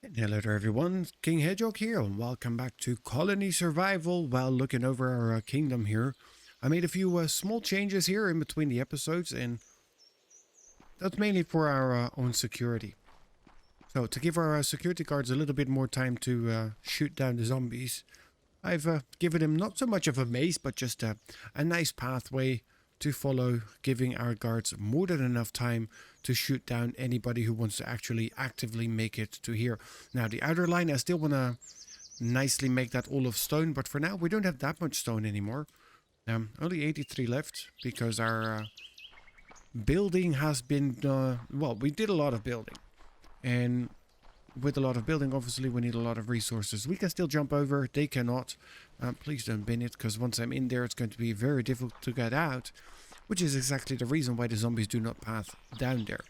And hello there everyone, King Hedgehog here, and welcome back to Colony Survival while looking over our kingdom here. I made a few small changes here in between the episodes, and that's mainly for our own security. So to give our security guards a little bit more time to shoot down the zombies, I've given them not so much of a maze, but just a nice pathway to follow, giving our guards more than enough time to shoot down anybody who wants to actually actively make it to here. Now, the outer line, I still want to nicely make that all of stone, but for now, we don't have that much stone anymore. Only 83 left, because our building has been, well, we did a lot of building. And with a lot of building, obviously, we need a lot of resources. We can still jump over. They cannot. Please don't bin it, because once I'm in there, it's going to be very difficult to get out, which is exactly the reason why the zombies do not path down there.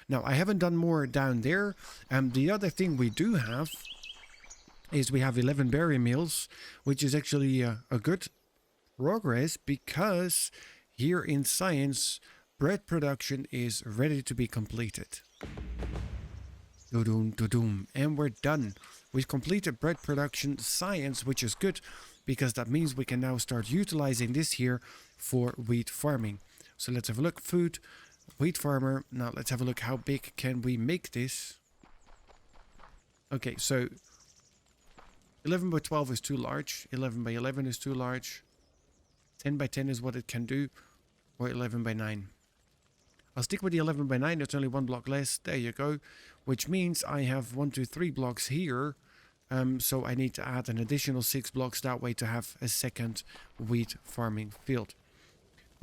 Now, I haven't done more down there. The other thing we do have is we have 11 berry meals, which is actually a good progress, because here in science, bread production is ready to be completed. Do-doom, do-doom. And we're done. We've completed bread production science, which is good, because that means we can now start utilizing this here for wheat farming. So let's have a look. Food, wheat farmer. Now let's have a look. How big can we make this? Okay, so 11 by 12 is too large. 11 by 11 is too large. 10 by 10 is what it can do. Or 11 by 9. I'll stick with the 11 by 9. It's only one block less. There you go. Which means I have 1, 2, 3 blocks here. So I need to add an additional 6 blocks that way to have a second wheat farming field.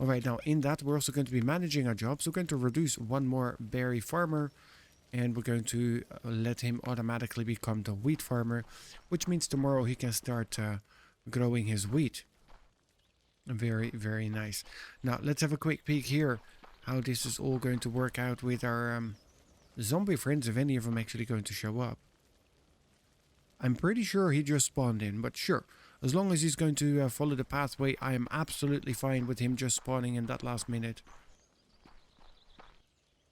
Alright, now in that we're also going to be managing our jobs. We're going to reduce one more berry farmer. And we're going to let him automatically become the wheat farmer. Which means tomorrow he can start growing his wheat. Very, very nice. Now let's have a quick peek here. How this is all going to work out with our zombie friends, if any of them actually going to show up. I'm pretty sure he just spawned in, but sure. As long as he's going to follow the pathway, I am absolutely fine with him just spawning in that last minute.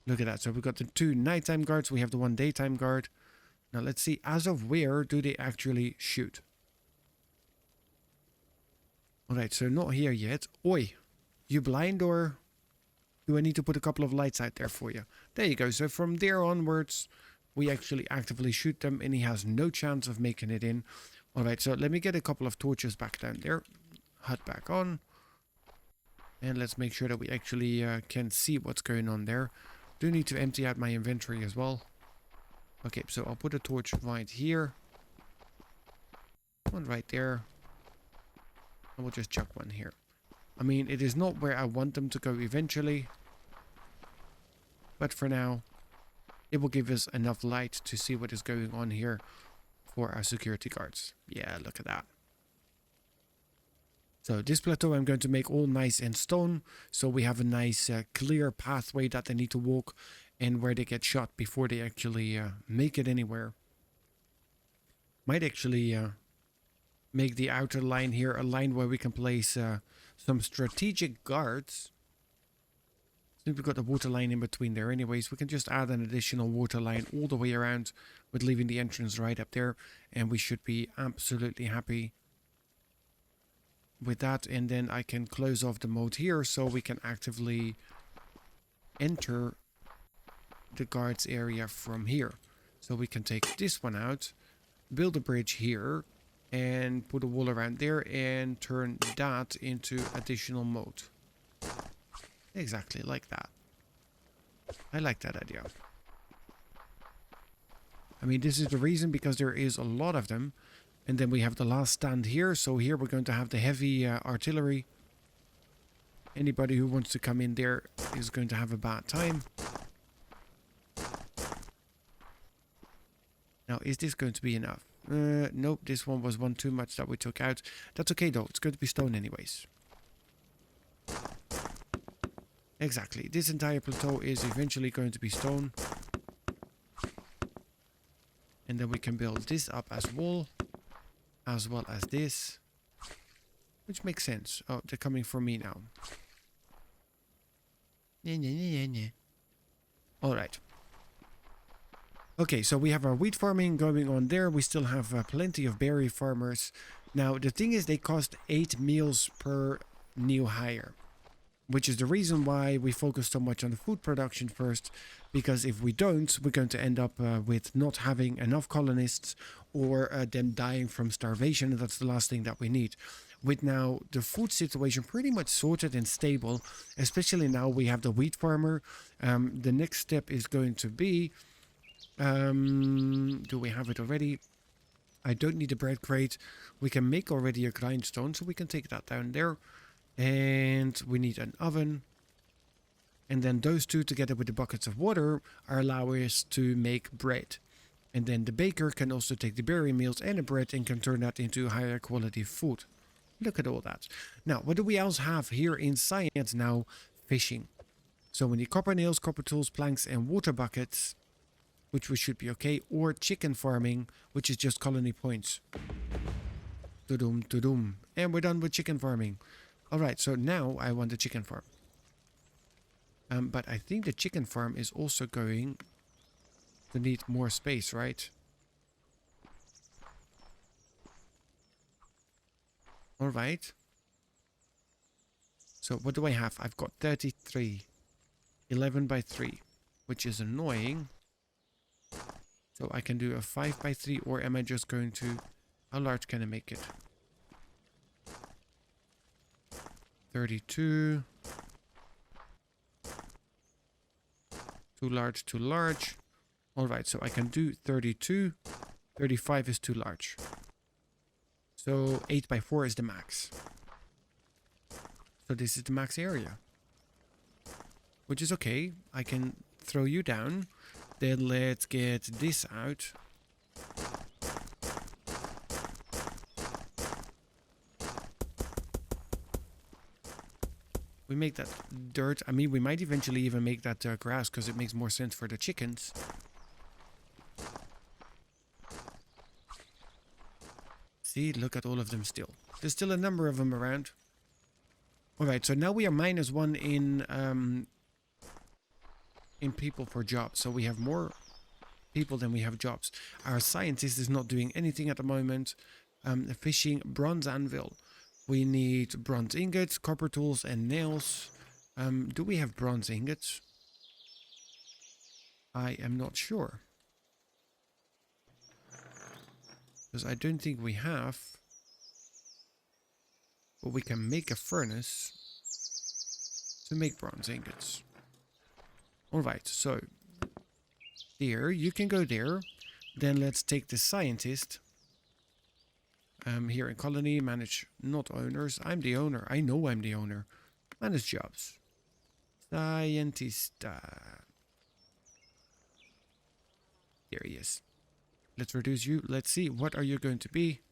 Look at that. So we've got the 2 nighttime guards. We have the 1 daytime guard. Now let's see, as of where do they actually shoot? Alright, so not here yet. Oi, you blind, or do I need to put a couple of lights out there for you? There you go. So from there onwards, we actually actively shoot them, and he has no chance of making it in. Alright, so let me get a couple of torches back down there. Hut back on. And let's make sure that we actually can see what's going on there. Do need to empty out my inventory as well. Okay, so I'll put a torch right here. One right there. And we'll just chuck one here. I mean, it is not where I want them to go eventually. But for now, it will give us enough light to see what is going on here for our security guards. Yeah, look at that. So this plateau I'm going to make all nice and stone. So we have a nice clear pathway that they need to walk and where they get shot before they actually make it anywhere. Might actually make the outer line here a line where we can place some strategic guards. Since we've got the water line in between there anyways, we can just add an additional water line all the way around with leaving the entrance right up there. And we should be absolutely happy with that. And then I can close off the mode here so we can actively enter the guards area from here. So we can take this one out, build a bridge here, and put a wall around there and turn that into additional mode. Exactly like that. I like that idea. I mean, this is the reason, because there is a lot of them. And then we have the last stand here. So here we're going to have the heavy artillery. Anybody who wants to come in there is going to have a bad time. Now, is this going to be enough? Nope, this one was one too much that we took out. That's okay though, it's going to be stone anyways. Exactly, this entire plateau is eventually going to be stone. And then we can build this up as wall, as well as this. Which makes sense. Oh, they're coming for me now. Alright. Okay, so we have our wheat farming going on there. We still have plenty of berry farmers. Now, the thing is, they cost 8 meals per new hire, which is the reason why we focus so much on the food production first, because if we don't, we're going to end up with not having enough colonists or them dying from starvation, and that's the last thing that we need. With now the food situation pretty much sorted and stable, especially now we have the wheat farmer, the next step is going to be, do we have it already? I don't need a bread crate. We can make already a grindstone, so we can take that down there. And we need an oven. And then those two together with the buckets of water are allowing us to make bread. And then the baker can also take the berry meals and the bread and can turn that into higher quality food. Look at all that. Now, what do we else have here in science now? Fishing. So we need copper nails, copper tools, planks and water buckets, which we should be okay. Or chicken farming, which is just colony points. To-dum, to-dum. And we're done with chicken farming. Alright, so now I want the chicken farm. But I think the chicken farm is also going to need more space, right? Alright. So what do I have? I've got 33. 11 by 3, which is annoying. So I can do a 5 by 3, or am I just going to... How large can I make it? 32. Too large, too large. Alright, so I can do 32. 35 is too large. So 8 by 4 is the max. So this is the max area. Which is okay. I can throw you down. Then let's get this out. We make that dirt. I mean, we might eventually even make that grass because it makes more sense for the chickens. See, look at all of them still. There's still a number of them around. Alright, so now we are -1 in people for jobs. So we have more people than we have jobs. Our scientist is not doing anything at the moment. Fishing, bronze anvil. We need bronze ingots, copper tools and nails. Do we have bronze ingots? I am not sure. Because I don't think we have. But we can make a furnace to make bronze ingots. Alright, so there, you can go there. Then let's take the scientist. Here in colony, manage not owners. I'm the owner. I know I'm the owner. Manage jobs. Scientist. There he is. Let's reduce you. Let's see. What are you going to be?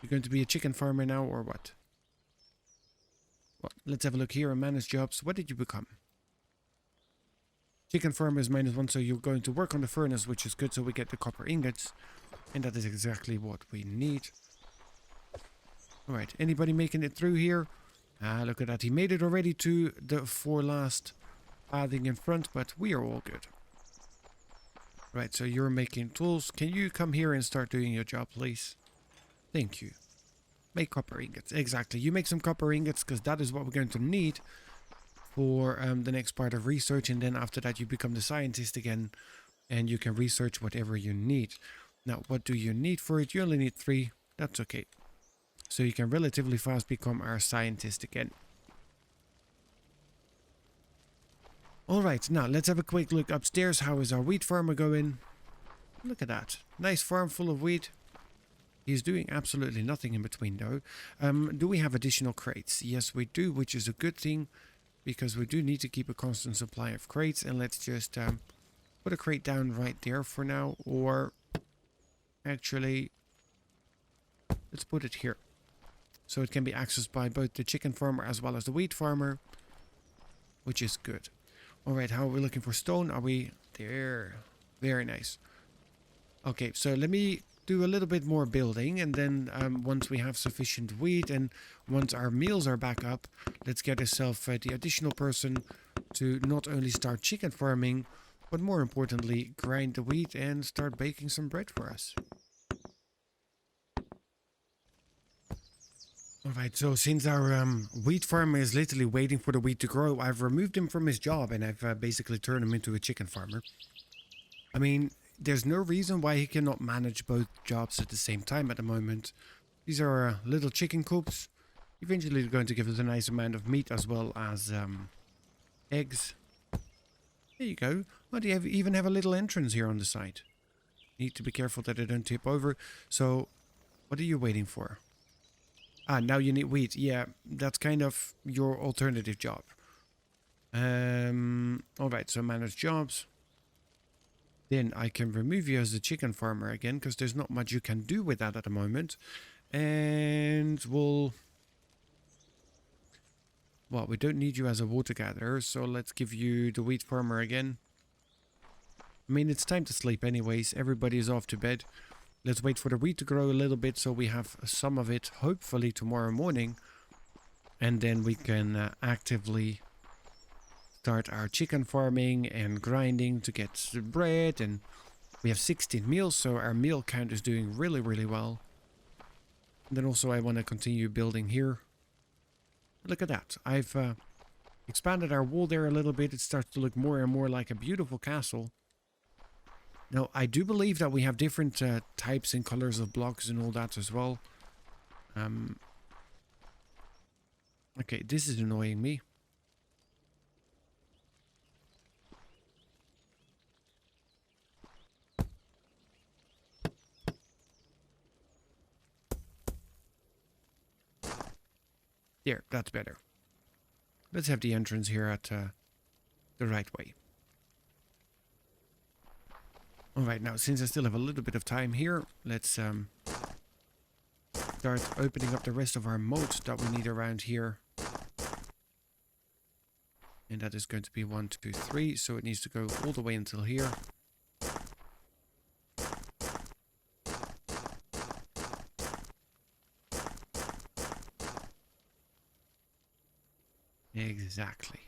You're going to be a chicken farmer now or what? Well, let's have a look here and manage jobs. What did you become? Chicken farmer is -1, so you're going to work on the furnace, which is good, so we get the copper ingots. And that is exactly what we need. Alright, anybody making it through here? Ah, look at that. He made it already to the 4 last pathing in front, but we are all good. Right, so you're making tools. Can you come here and start doing your job, please? Thank you. Make copper ingots. Exactly. You make some copper ingots, because that is what we're going to need for the next part of research. And then after that, you become the scientist again, and you can research whatever you need. Now, what do you need for it? You only need 3. That's okay. So you can relatively fast become our scientist again. Alright, now let's have a quick look upstairs. How is our wheat farmer going? Look at that. Nice farm full of wheat. He's doing absolutely nothing in between though. Do we have additional crates? Yes, we do, which is a good thing, because we do need to keep a constant supply of crates. And let's just put a crate down right there for now. Or actually, let's put it here. So it can be accessed by both the chicken farmer as well as the wheat farmer, which is good. Alright, how are we looking for stone? Are we there? Very nice. Okay, so let me do a little bit more building, and then once we have sufficient wheat and once our meals are back up, let's get ourselves the additional person to not only start chicken farming, but more importantly, grind the wheat and start baking some bread for us. Alright, so since our wheat farmer is literally waiting for the wheat to grow, I've removed him from his job and I've basically turned him into a chicken farmer. I mean, there's no reason why he cannot manage both jobs at the same time at the moment. These are little chicken coops. Eventually they're going to give us a nice amount of meat as well as eggs. There you go. Oh, they even have a little entrance here on the side. Need to be careful that they don't tip over. So, what are you waiting for? Ah, now you need wheat. Yeah, that's kind of your alternative job. Alright, so manage jobs. Then I can remove you as a chicken farmer again, because there's not much you can do with that at the moment. And we'll... Well, we don't need you as a water gatherer, so let's give you the wheat farmer again. I mean, it's time to sleep anyways. Everybody is off to bed. Let's wait for the wheat to grow a little bit so we have some of it, hopefully tomorrow morning. And then we can actively start our chicken farming and grinding to get bread. And we have 16 meals, so our meal count is doing really, really well. And then also I want to continue building here. Look at that. I've expanded our wall there a little bit. It starts to look more and more like a beautiful castle. Now, I do believe that we have different types and colors of blocks and all that as well. Okay, this is annoying me. There, that's better. Let's have the entrance here at the right way. Alright, now since I still have a little bit of time here, let's start opening up the rest of our moat that we need around here. And that is going to be 1, 2, 3, so it needs to go all the way until here. Exactly.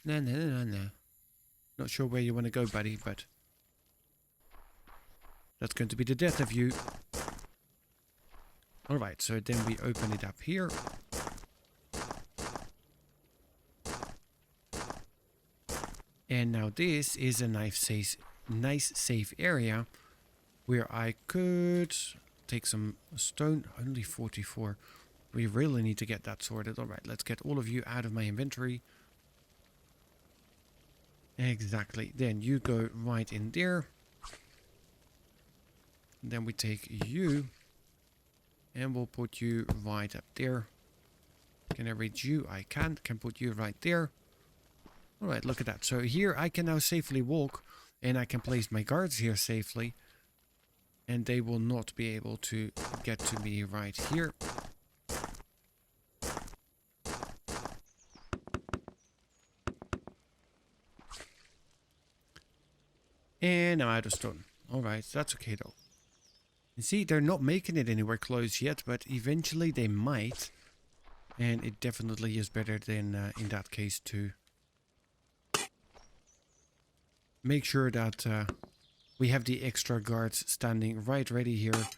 No. Not sure where you want to go, buddy, but that's going to be the death of you. Alright, so then we open it up here. And now this is a nice safe area where I could take some stone. Only 44. We really need to get that sorted. Alright, let's get all of you out of my inventory. Exactly. Then you go right in there. Then we take you. And we'll put you right up there. Can I reach you? I can't. Can put you right there. Alright, look at that. So here I can now safely walk. And I can place my guards here safely. And they will not be able to get to me right here. And I'm out of stone. Alright, that's okay though. You see, they're not making it anywhere close yet, but eventually they might. And it definitely is better than in that case to make sure that we have the extra guards standing right ready here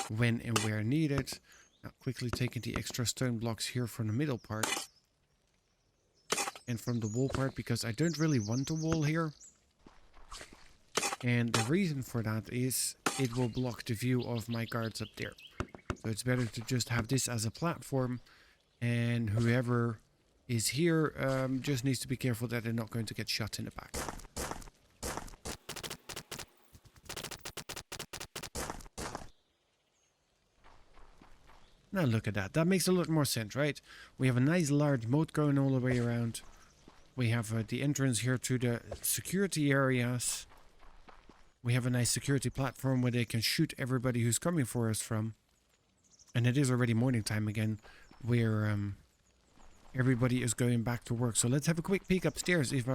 when and where needed. Now quickly taking the extra stone blocks here from the middle part. And from the wall part, because I don't really want a wall here. And the reason for that is it will block the view of my guards up there. So it's better to just have this as a platform. And whoever is here just needs to be careful that they're not going to get shot in the back. Now look at that. That makes a lot more sense, right? We have a nice large moat going all the way around. We have the entrance here to the security areas. We have a nice security platform where they can shoot everybody who's coming for us from. And it is already morning time again, where everybody is going back to work. So let's have a quick peek upstairs if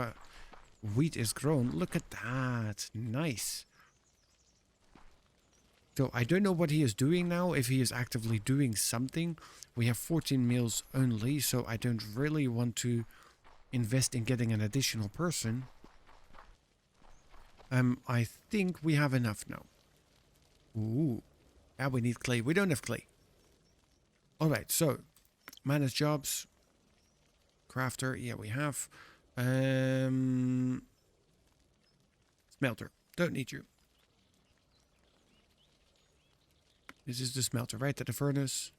wheat is grown. Look at that. Nice. So I don't know what he is doing now, if he is actively doing something. We have 14 meals only, so I don't really want to invest in getting an additional person. I think we have enough now. Ooh. Yeah, we need clay. We don't have clay. Alright, so manage jobs. Crafter, yeah, we have. Smelter. Don't need you. This is the smelter, right? At the furnace?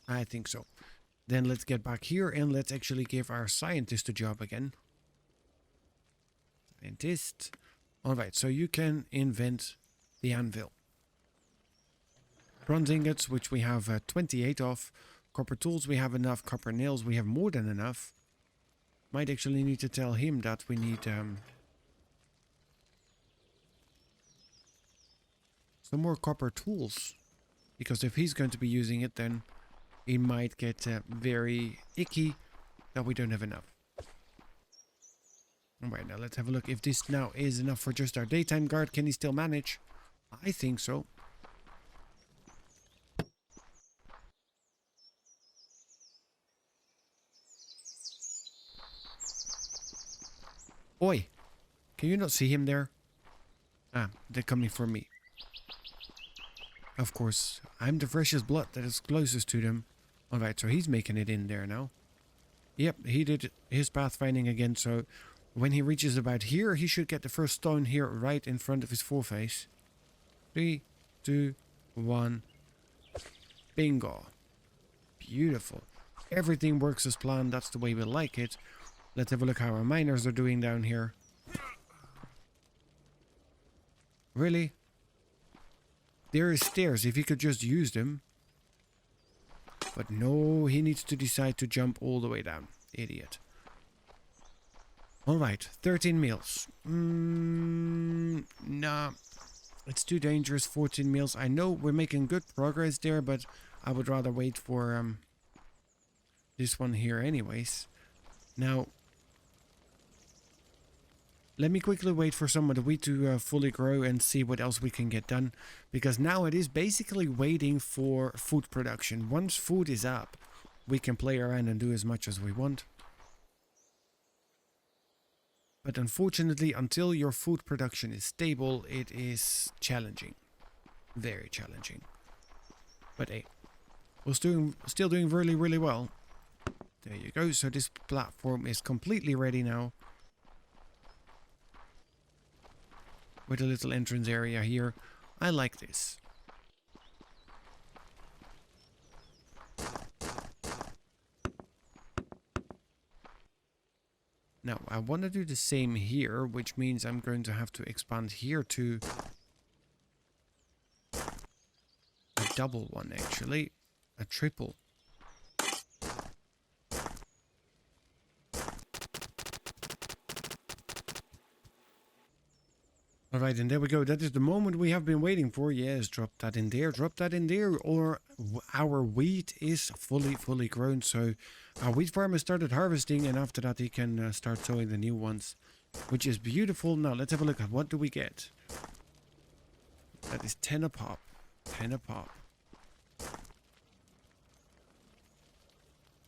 I think so. Then let's get back here and let's actually give our scientist a job again. Scientist. Alright, so you can invent the anvil. Bronze ingots, which we have 28 of. Copper tools, we have enough. Copper nails, we have more than enough. Might actually need to tell him that we need some more copper tools. Because if he's going to be using it, then he might get very icky that we don't have enough. Alright, now let's have a look if this now is enough for just our daytime guard. Can he still manage? I think so. Oi! Can you not see him there? Ah, they're coming for me. Of course, I'm the freshest blood that is closest to them. Alright, so he's making it in there now. Yep, he did his pathfinding again, so when he reaches about here, he should get the first stone here right in front of his foreface. 3, 2, 1. Bingo. Beautiful. Everything works as planned, that's the way we like it. Let's have a look how our miners are doing down here. Really? There are stairs, if he could just use them. But no, he needs to decide to jump all the way down. Idiot. Alright, 13 meals. Nah. It's too dangerous, 14 meals. I know we're making good progress there, but I would rather wait for this one here anyways. Now, let me quickly wait for some of the wheat to fully grow and see what else we can get done. Because now it is basically waiting for food production. Once food is up, we can play around and do as much as we want. But unfortunately, until your food production is stable, it is challenging. Very challenging. But hey, we're still doing really, really well. There you go. So this platform is completely ready now. With a little entrance area here. I like this. Now, I want to do the same here, which means I'm going to have to expand here to a double one, actually. A triple. Alright, and there we go. That is the moment we have been waiting for. Yes, drop that in there, or our wheat is fully grown. So our wheat farmer started harvesting, and after that he can start sowing the new ones, which is beautiful. Now, let's have a look at what do we get. That is 10 a pop. 10 a pop.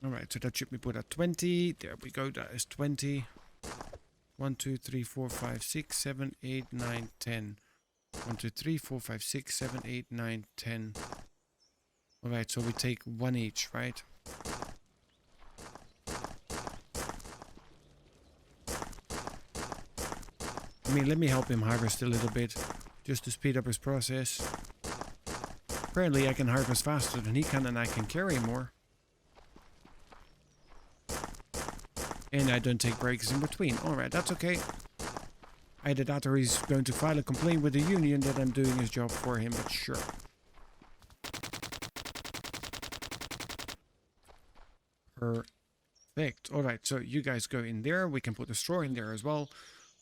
Alright, so that should be put at 20. There we go, that is 20. 1, 2, 3, 4, 5, 6, 7, 8, 9, 10. 1, 2, 3, 4, 5, 6, 7, 8, 9, 10. Alright, so we take one each, right? I mean, let me help him harvest a little bit, just to speed up his process. Apparently I can harvest faster than he can, and I can carry more. And I don't take breaks in between. Alright, that's okay. Either that or he's going to file a complaint with the union that I'm doing his job for him, but sure. Perfect. Alright, so you guys go in there. We can put the straw in there as well.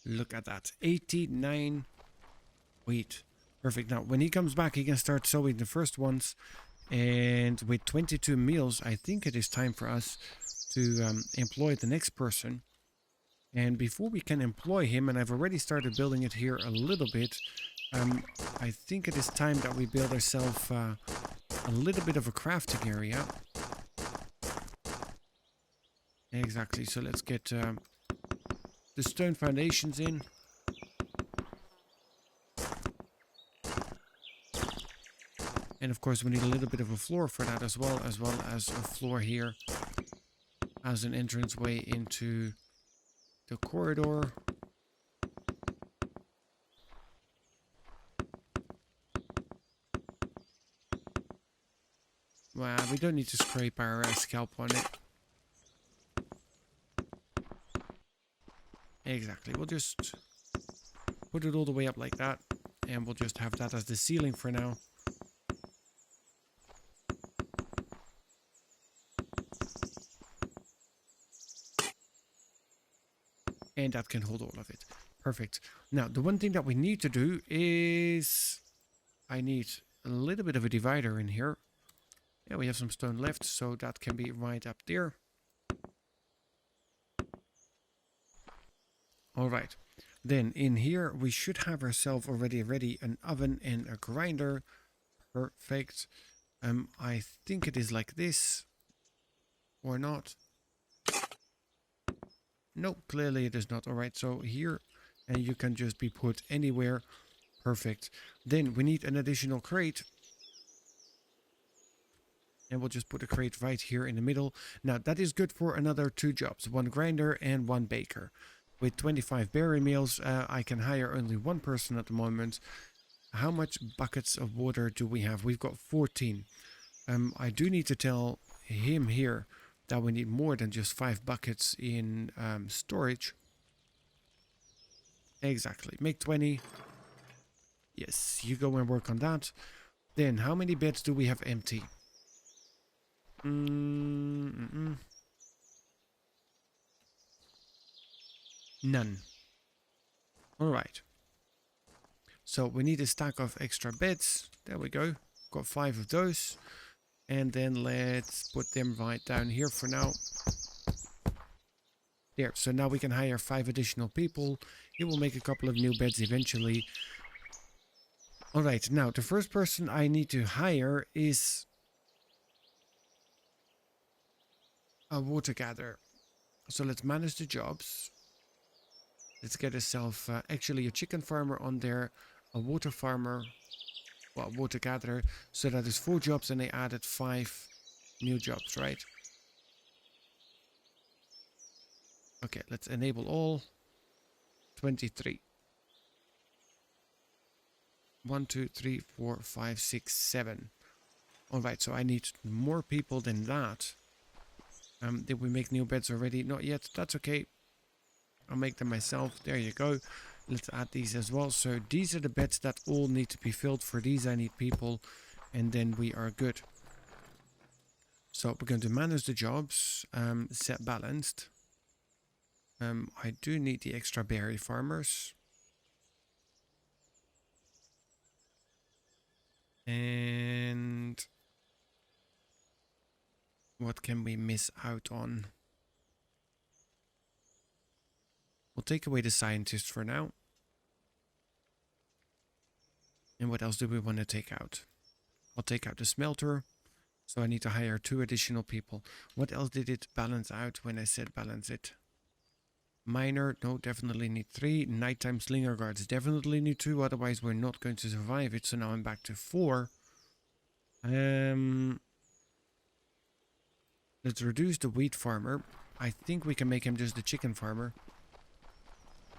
Look at that. 89 wheat. Perfect. Now, when he comes back, he can start sowing the first ones. And with 22 meals, I think it is time for us to employ the next person. And before we can employ him, and I've already started building it here a little bit, Um, I think it is time that we build ourselves a little bit of a crafting area. Exactly, so let's get the stone foundations in. And of course we need a little bit of a floor for that as well as a floor here as an entranceway into the corridor. Well, we don't need to scrape our scalp on it. Exactly, we'll just put it all the way up like that. And we'll just have that as the ceiling for now. And that can hold all of it. Perfect. Now, the one thing that we need to do is... I need a little bit of a divider in here. Yeah, we have some stone left, so that can be right up there. Alright. Then in here, we should have ourselves already ready an oven and a grinder. Perfect. I think it is like this. Or not. No, clearly it is not. Alright, so here, and you can just be put anywhere. Perfect. Then we need an additional crate. And we'll just put a crate right here in the middle. Now that is good for another 2 jobs. 1 grinder and 1 baker. With 25 berry meals, I can hire only 1 person at the moment. How much buckets of water do we have? We've got 14. I do need to tell him here that we need more than just 5 buckets in storage. Exactly. Make 20. Yes, you go and work on that. Then, how many beds do we have empty? None. Alright. So we need a stack of extra beds. There we go. Got 5 of those. And then let's put them right down here for now. There. So now we can hire 5 additional people. It will make a couple of new beds eventually. Alright, now the first person I need to hire is a water gatherer. So let's manage the jobs. Let's get ourselves actually a chicken farmer on there, a water farmer, well, water gatherer. So that is 4 jobs and they added 5 new jobs, right? Okay, let's enable all. 23. 1, 2, 3, 4, 5, 6, 7. Alright, so I need more people than that. Did we make new beds already? Not yet. That's okay. I'll make them myself. There you go. Let's add these as well. So these are the beds that all need to be filled. For these I need people. And then we are good. So we're going to manage the jobs. Set balanced. I do need the extra berry farmers. And what can we miss out on? We'll take away the scientist for now. And what else do we want to take out? I'll take out the smelter. So I need to hire 2 additional people. What else did it balance out when I said balance it? Miner, no, definitely need 3. Nighttime slinger guards, definitely need 2. Otherwise we're not going to survive it. So now I'm back to 4. Let's reduce the wheat farmer. I think we can make him just the chicken farmer.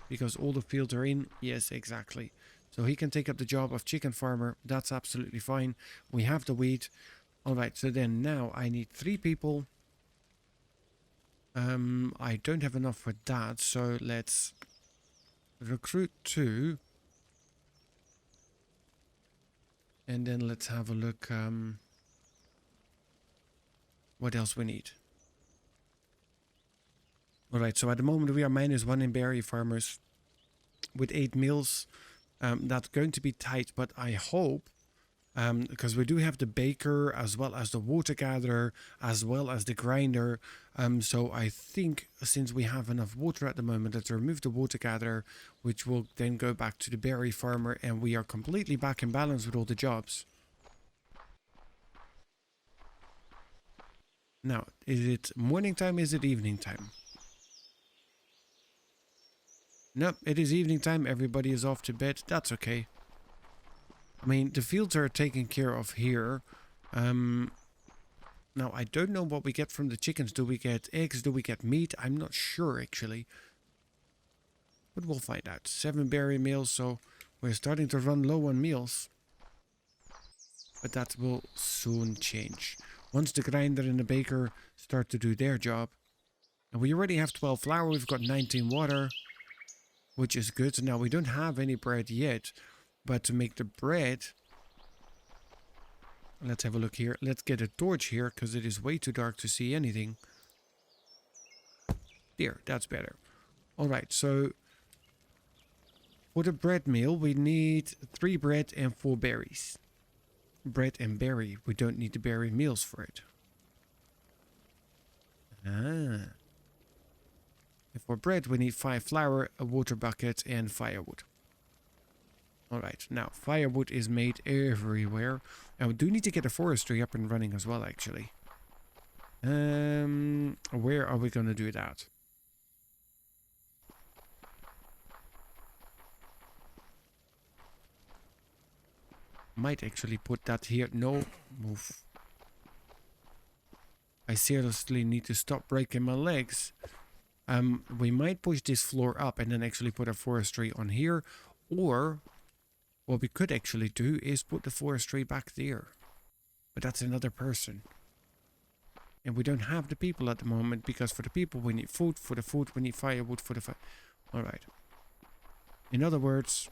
Because all the fields are in. Yes, exactly. So he can take up the job of chicken farmer. That's absolutely fine. We have the wheat. Alright, so then now I need 3 people. I don't have enough for that. So let's recruit 2. And then let's have a look. What else we need. Alright, so at the moment we are -1 in berry farmers with 8 meals. That's going to be tight, but I hope Because we do have the baker as well as the water gatherer as well as the grinder. So I think since we have enough water at the moment, let's remove the water gatherer, which will then go back to the berry farmer, and we are completely back in balance with all the jobs. Now, is it morning time? Is it evening time? Nope, it is evening time. Everybody is off to bed. That's okay. I mean, the fields are taken care of here. Now, I don't know what we get from the chickens. Do we get eggs? Do we get meat? I'm not sure, actually. But we'll find out. 7 berry meals, so we're starting to run low on meals. But that will soon change. Once the grinder and the baker start to do their job. And we already have 12 flour. We've got 19 water, which is good. Now, we don't have any bread yet. But to make the bread... Let's have a look here. Let's get a torch here, because it is way too dark to see anything. There, that's better. Alright, so... For the bread meal, we need 3 bread and 4 berries. Bread and berry. We don't need the berry meals for it. Ah. And for bread, we need 5 flour, a water bucket, and firewood. Alright, now, firewood is made everywhere. And we do need to get a forestry up and running as well, actually. Where are we going to do that? Might actually put that here. No, move. I seriously need to stop breaking my legs. We might push this floor up and then actually put a forestry on here. Or... what we could actually do is put the forestry back there. But that's another person. And we don't have the people at the moment, because for the people we need food, for the food we need firewood, for the fire. Alright. In other words...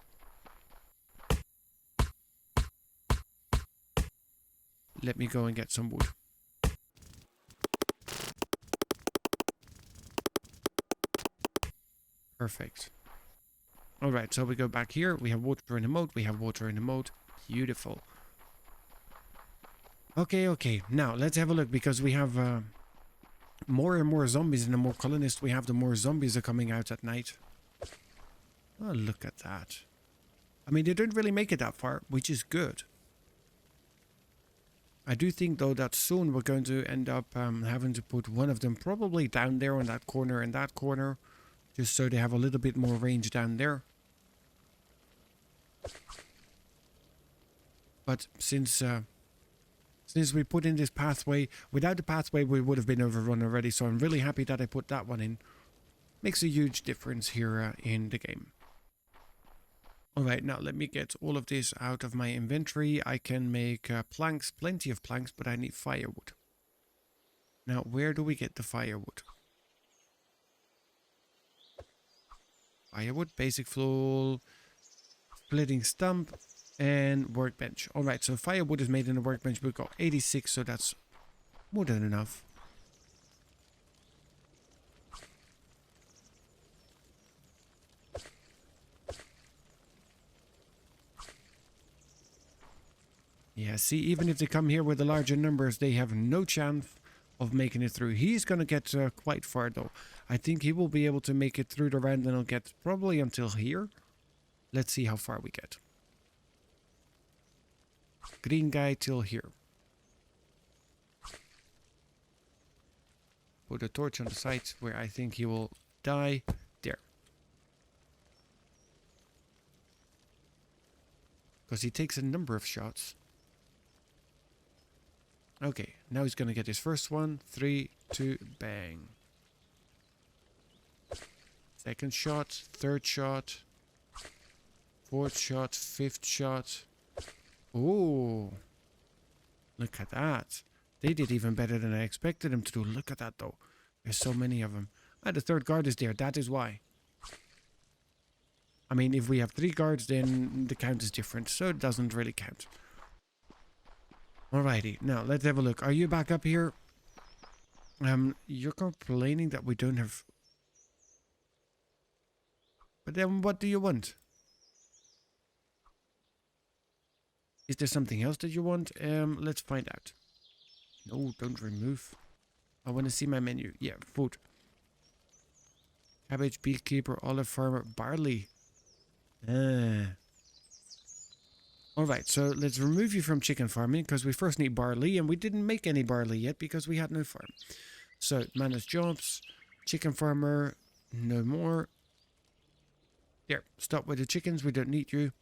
let me go and get some wood. Perfect. Alright, so we go back here. We have water in the moat. We have water in the moat. Beautiful. Okay. Now, let's have a look, because we have more and more zombies, and the more colonists we have, the more zombies are coming out at night. Oh, look at that. I mean, they don't really make it that far, which is good. I do think, though, that soon we're going to end up having to put one of them probably down there on that corner and that corner, just so they have a little bit more range down there. But since we put in this pathway, without the pathway we would have been overrun already, so I'm really happy that I put that one in. Makes a huge difference here in the game. Alright, now let me get all of this out of my inventory. I can make planks, plenty of planks, but I need firewood. Now, where do we get the firewood? Firewood, basic fuel, splitting stump, and workbench. Alright, so firewood is made in the workbench. We've got 86, so that's more than enough. Yeah, see, even if they come here with the larger numbers, they have no chance of making it through. He's going to get quite far, though. I think he will be able to make it through the round, and he'll get probably until here. Let's see how far we get. Green guy till here. Put a torch on the side where I think he will die. There. Because he takes a number of shots. Okay, now he's going to get his first one. 3, 2, bang. Second shot, third shot, fourth shot, fifth shot. Ooh. Look at that. They did even better than I expected them to do. Look at that, though. There's so many of them. Ah, the third guard is there. That is why. I mean, if we have 3 guards, then the count is different. So it doesn't really count. Alrighty, now let's have a look. Are you back up here? You're complaining that we don't have... But then what do you want? Is there something else that you want? Let's find out. No, don't remove. I want to see my menu. Yeah, food. Cabbage, beekeeper, olive farmer, barley. Alright, so let's remove you from chicken farming because we first need barley and we didn't make any barley yet because we had no farm. So, manage jobs, chicken farmer, no more. There, stop with the chickens, we don't need you.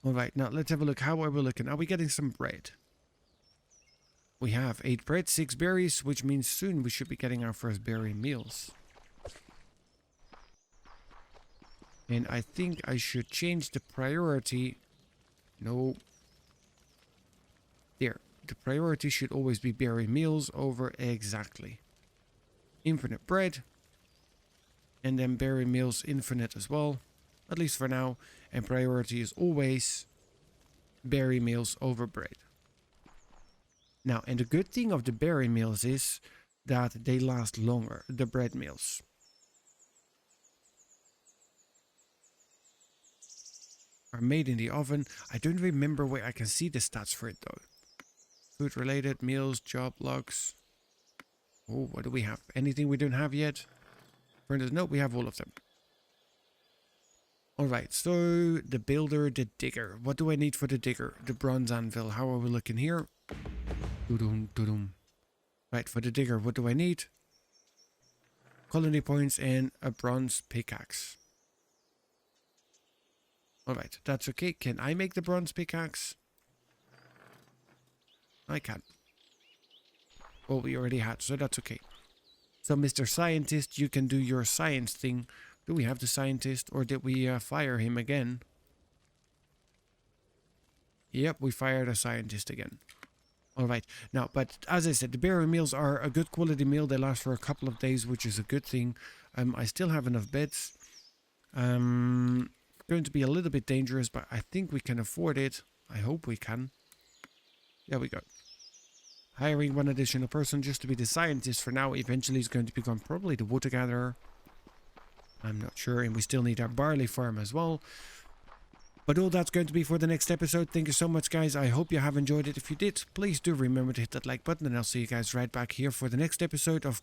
Alright, now let's have a look. How are we looking? Are we getting some bread? We have 8 bread, 6 berries, which means soon we should be getting our first berry meals. And I think I should change the priority. No. There. The priority should always be berry meals over exactly. Infinite bread. And then berry meals infinite as well. At least for now. And priority is always berry meals over bread. Now, and the good thing of the berry meals is that they last longer, the bread meals. Are made in the oven. I don't remember where I can see the stats for it though. Food related, meals, job logs. Oh, what do we have? Anything we don't have yet? Furnace, no, we have all of them. Alright, so the builder, the digger. What do I need for the digger? The bronze anvil. How are we looking here? Doo-dum, doo-dum. Right, for the digger, what do I need? Colony points and a bronze pickaxe. Alright, that's okay. Can I make the bronze pickaxe? I can. Oh, we already had, so that's okay. So, Mr. Scientist, you can do your science thing. Do we have the scientist, or did we fire him again? Yep, we fired a scientist again. Alright, now, but as I said, the berry meals are a good quality meal. They last for a couple of days, which is a good thing. I still have enough beds. Going to be a little bit dangerous, but I think we can afford it. I hope we can. There we go. Hiring one additional person just to be the scientist for now. Eventually is going to become probably the water gatherer. I'm not sure. And we still need our barley farm as well. But all that's going to be for the next episode. Thank you so much, guys. I hope you have enjoyed it. If you did, please do remember to hit that like button. And I'll see you guys right back here for the next episode of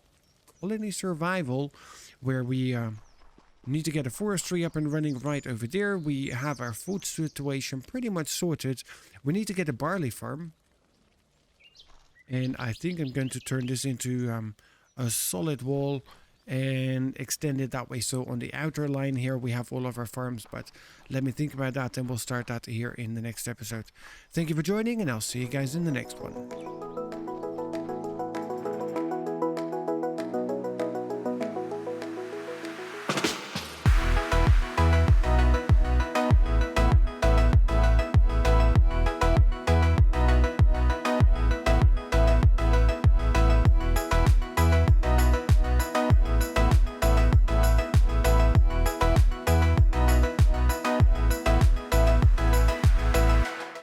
Colony Survival, where we need to get a forestry up and running right over there. We have our food situation pretty much sorted. We need to get a barley farm. And I think I'm going to turn this into a solid wall and extend it that way. So on the outer line here, we have all of our farms. But let me think about that and we'll start that here in the next episode. Thank you for joining and I'll see you guys in the next one.